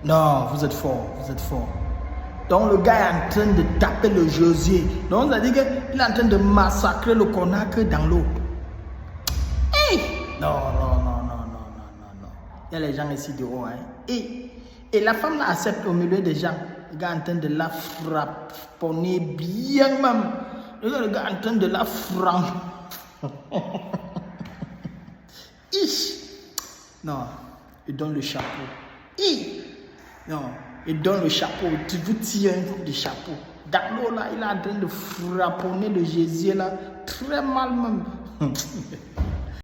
Non, vous êtes fort, vous êtes fort. Donc le gars est en train de taper le Josier. Donc ça dit qu'il est en train de massacrer le Conakry dans l'eau. Hey! Non, non, non, non, non, non, non, non. Il y a les gens ici dehors. Hein. Et la femme là accepte au milieu des gens. Le gars est en train de la frapponner bien même. Le gars est en train de la frapper. Non, il donne le chapeau. Non, il donne le chapeau. Tu vous tires un coup de chapeau. Dans l'eau là, il est en train de frapponner le Jésus là. Très mal même.